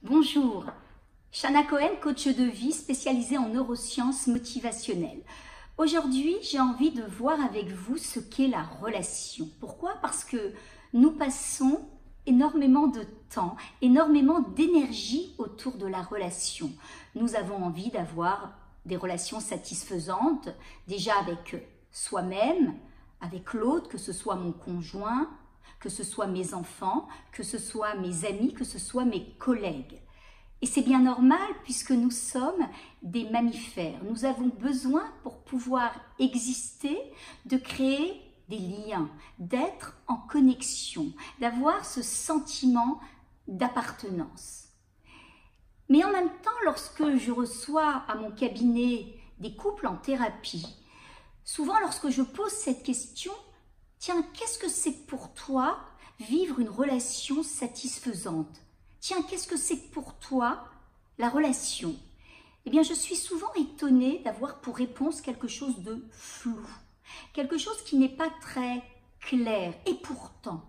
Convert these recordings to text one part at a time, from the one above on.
Bonjour, Shana Cohen, coach de vie spécialisée en neurosciences motivationnelles. Aujourd'hui, j'ai envie de voir avec vous ce qu'est la relation. Pourquoi? Parce que nous passons énormément de temps, énormément d'énergie autour de la relation. Nous avons envie d'avoir des relations satisfaisantes, déjà avec soi-même, avec l'autre, que ce soit mon conjoint, que ce soit mes enfants, que ce soit mes amis, que ce soit mes collègues. Et c'est bien normal puisque nous sommes des mammifères. Nous avons besoin pour pouvoir exister de créer des liens, d'être en connexion, d'avoir ce sentiment d'appartenance. Mais en même temps, lorsque je reçois à mon cabinet des couples en thérapie, souvent lorsque je pose cette question, tiens, qu'est-ce que c'est pour toi vivre une relation satisfaisante? Tiens, qu'est-ce que c'est pour toi la relation? Eh bien, je suis souvent étonnée d'avoir pour réponse quelque chose de flou, quelque chose qui n'est pas très clair. Et pourtant,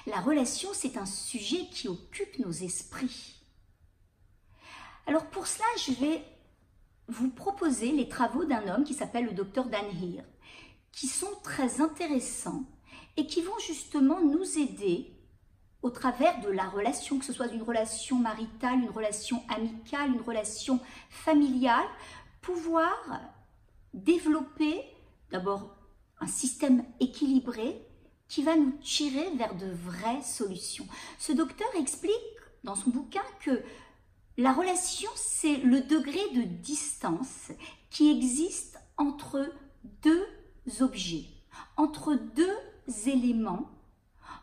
la relation, c'est un sujet qui occupe nos esprits. Alors pour cela, je vais vous proposer les travaux d'un homme qui s'appelle le Dr Dan Heer, qui sont très intéressants et qui vont justement nous aider au travers de la relation, que ce soit une relation maritale, une relation amicale, une relation familiale, pouvoir développer d'abord un système équilibré qui va nous tirer vers de vraies solutions. Ce docteur explique dans son bouquin que la relation, c'est le degré de distance qui existe entre deux objets, entre deux éléments,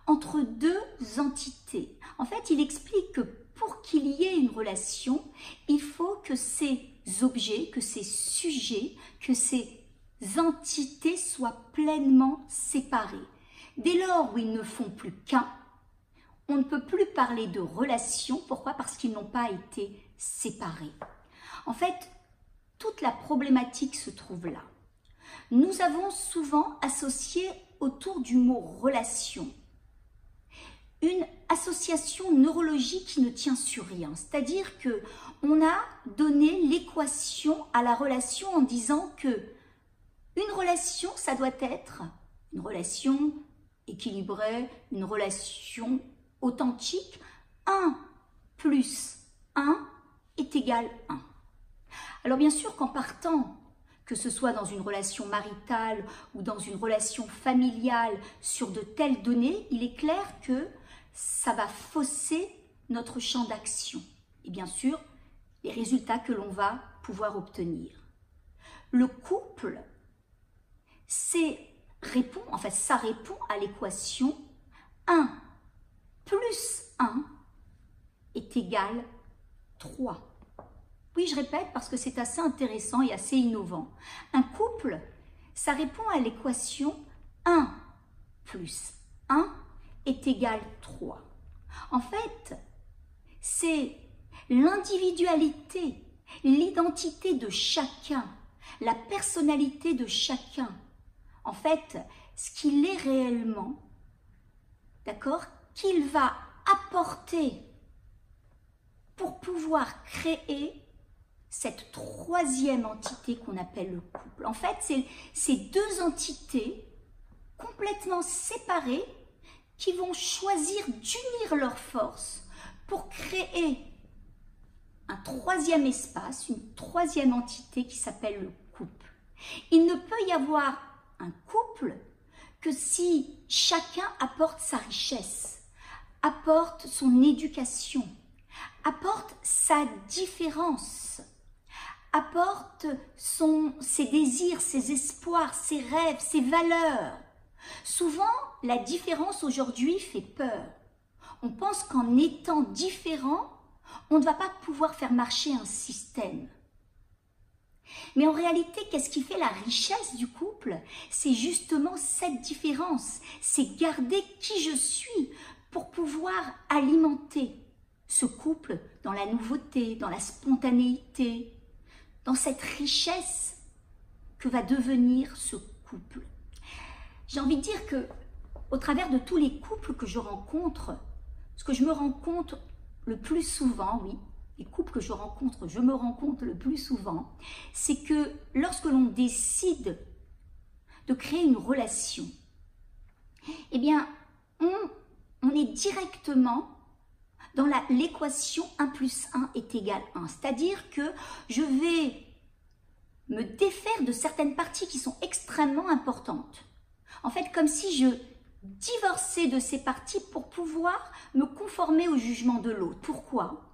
entre deux entités. En fait, il explique que pour qu'il y ait une relation, il faut que ces objets, que ces sujets, que ces entités soient pleinement séparés. Dès lors où ils ne font plus qu'un, on ne peut plus parler de relation. Pourquoi? Parce qu'ils n'ont pas été séparés. En fait, toute la problématique se trouve là. Nous avons souvent associé autour du mot relation une association neurologique qui ne tient sur rien. C'est-à-dire qu'on a donné l'équation à la relation en disant que une relation, ça doit être une relation équilibrée, une relation authentique. 1 plus 1 est égal 1. Alors bien sûr qu'en partant, que ce soit dans une relation maritale ou dans une relation familiale, sur de telles données, il est clair que ça va fausser notre champ d'action et bien sûr les résultats que l'on va pouvoir obtenir. Le couple, ça répond à l'équation 1 plus 1 est égal 3. Oui, je répète parce que c'est assez intéressant et assez innovant. Un couple, ça répond à l'équation 1 plus 1 est égal 3. En fait, c'est l'individualité, l'identité de chacun, la personnalité de chacun. En fait, ce qu'il est réellement, d'accord, qu'il va apporter pour pouvoir créer cette troisième entité qu'on appelle le couple. En fait, c'est ces deux entités complètement séparées qui vont choisir d'unir leurs forces pour créer un troisième espace, une troisième entité qui s'appelle le couple. Il ne peut y avoir un couple que si chacun apporte sa richesse, apporte son éducation, apporte sa différence, apporte ses désirs, ses espoirs, ses rêves, ses valeurs. Souvent, la différence aujourd'hui fait peur. On pense qu'en étant différent, on ne va pas pouvoir faire marcher un système. Mais en réalité, qu'est-ce qui fait la richesse du couple? C'est justement cette différence. C'est garder qui je suis pour pouvoir alimenter ce couple dans la nouveauté, dans la spontanéité, dans cette richesse que va devenir ce couple. J'ai envie de dire que, au travers de tous les couples que je rencontre, ce que je me rends compte le plus souvent, oui, les couples que je me rends compte le plus souvent, c'est que lorsque l'on décide de créer une relation, eh bien, on est directement dans l'équation 1 plus 1 est égal 1. C'est-à-dire que je vais me défaire de certaines parties qui sont extrêmement importantes. En fait, comme si je divorçais de ces parties pour pouvoir me conformer au jugement de l'autre. Pourquoi ?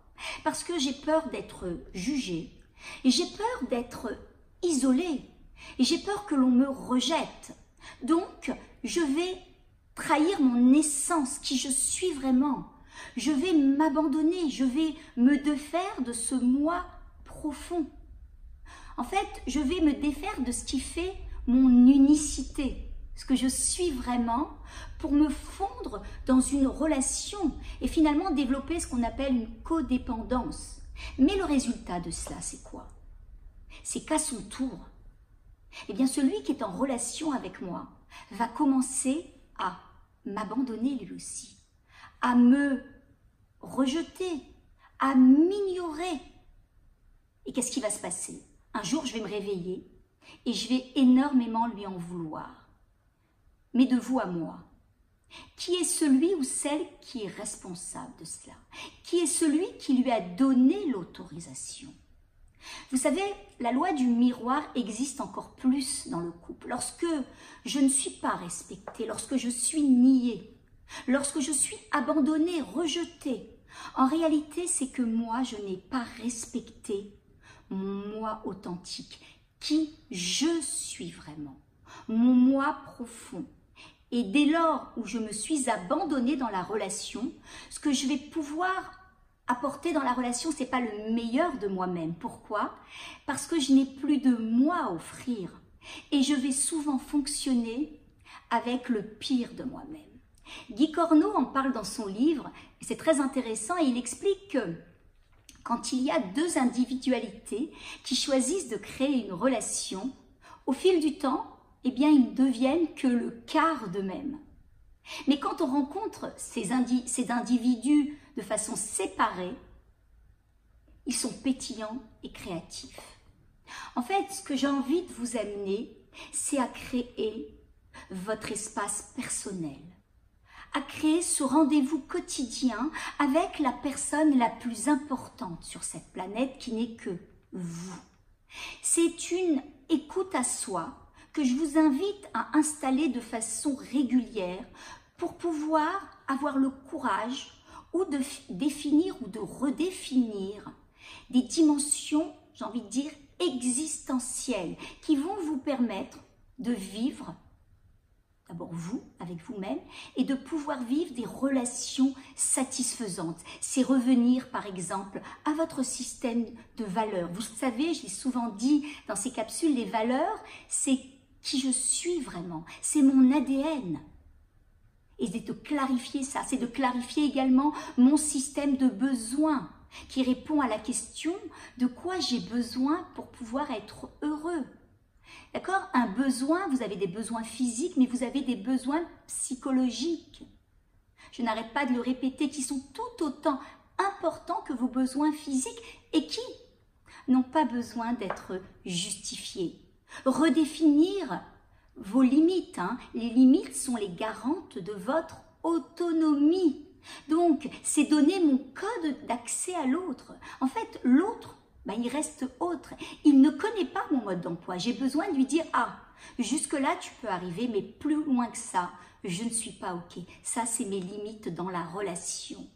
Parce que j'ai peur d'être jugée, et j'ai peur d'être isolée, et j'ai peur que l'on me rejette. Donc, je vais trahir mon essence, qui je suis vraiment. Je vais m'abandonner, je vais me défaire de ce moi profond. En fait, je vais me défaire de ce qui fait mon unicité, ce que je suis vraiment, pour me fondre dans une relation et finalement développer ce qu'on appelle une codépendance. Mais le résultat de cela, c'est quoi? C'est qu'à son tour, eh bien celui qui est en relation avec moi va commencer à m'abandonner lui aussi, à me rejeter, à m'ignorer. Et qu'est-ce qui va se passer? Un jour, je vais me réveiller et je vais énormément lui en vouloir. Mais de vous à moi, qui est celui ou celle qui est responsable de cela? Qui est celui qui lui a donné l'autorisation? Vous savez, la loi du miroir existe encore plus dans le couple. Lorsque je ne suis pas respectée, lorsque je suis niée, lorsque je suis abandonnée, rejetée, en réalité, c'est que moi, je n'ai pas respecté mon moi authentique, qui je suis vraiment, mon moi profond. Et dès lors où je me suis abandonnée dans la relation, ce que je vais pouvoir apporter dans la relation, ce n'est pas le meilleur de moi-même. Pourquoi? Parce que je n'ai plus de moi à offrir. Et je vais souvent fonctionner avec le pire de moi-même. Guy Corneau en parle dans son livre, et c'est très intéressant, et il explique que quand il y a deux individualités qui choisissent de créer une relation, au fil du temps, eh bien, ils ne deviennent que le quart d'eux-mêmes. Mais quand on rencontre ces individus de façon séparée, ils sont pétillants et créatifs. En fait, ce que j'ai envie de vous amener, c'est à créer votre espace personnel, à créer ce rendez-vous quotidien avec la personne la plus importante sur cette planète qui n'est que vous. C'est une écoute à soi que je vous invite à installer de façon régulière pour pouvoir avoir le courage ou de définir ou de redéfinir des dimensions, j'ai envie de dire, existentielles qui vont vous permettre de vivre d'abord vous, avec vous-même, et de pouvoir vivre des relations satisfaisantes. C'est revenir, par exemple, à votre système de valeurs. Vous savez, je l'ai souvent dit dans ces capsules, les valeurs, c'est qui je suis vraiment, c'est mon ADN. Et c'est de clarifier ça, c'est de clarifier également mon système de besoins, qui répond à la question de quoi j'ai besoin pour pouvoir être heureux. D'accord? Un besoin, vous avez des besoins physiques, mais vous avez des besoins psychologiques. Je n'arrête pas de le répéter, qui sont tout autant importants que vos besoins physiques et qui n'ont pas besoin d'être justifiés. Redéfinir vos limites. Les limites sont les garantes de votre autonomie. Donc, c'est donner mon code d'accès à l'autre. En fait, l'autre, il reste autre. Il ne connaît pas mon mode d'emploi. J'ai besoin de lui dire, ah, jusque-là, tu peux arriver, mais plus loin que ça, je ne suis pas OK. Ça, c'est mes limites dans la relation.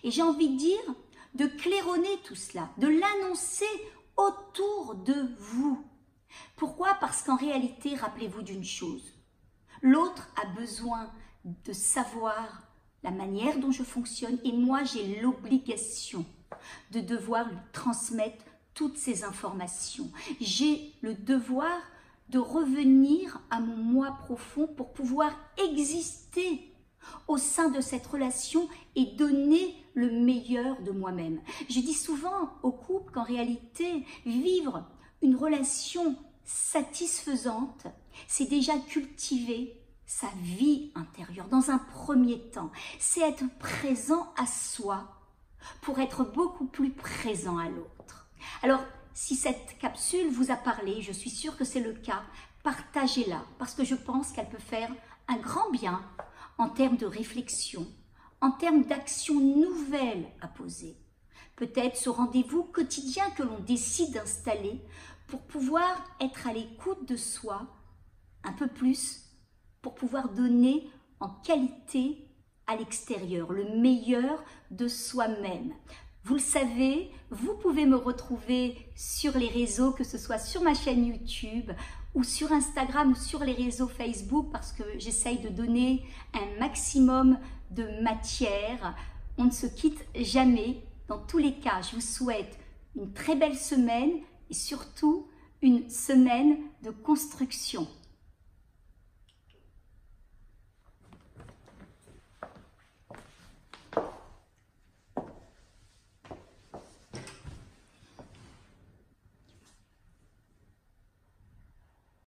Et j'ai envie de dire, de claironner tout cela, de l'annoncer autour de vous. Pourquoi? Parce qu'en réalité, rappelez-vous d'une chose. L'autre a besoin de savoir la manière dont je fonctionne et moi, j'ai l'obligation de devoir lui transmettre toutes ces informations. J'ai le devoir de revenir à mon moi profond pour pouvoir exister au sein de cette relation et donner le meilleur de moi-même. Je dis souvent aux couples qu'en réalité, vivre une relation satisfaisante, c'est déjà cultiver sa vie intérieure dans un premier temps. C'est être présent à soi pour être beaucoup plus présent à l'autre. Alors, si cette capsule vous a parlé, je suis sûre que c'est le cas, partagez-la parce que je pense qu'elle peut faire un grand bien en termes de réflexion, en termes d'actions nouvelles à poser. Peut-être ce rendez-vous quotidien que l'on décide d'installer pour pouvoir être à l'écoute de soi un peu plus, pour pouvoir donner en qualité à l'extérieur, le meilleur de soi-même. Vous le savez, vous pouvez me retrouver sur les réseaux, que ce soit sur ma chaîne YouTube ou sur Instagram ou sur les réseaux Facebook parce que j'essaye de donner un maximum de matière. On ne se quitte jamais. Dans tous les cas, je vous souhaite une très belle semaine et surtout une semaine de construction.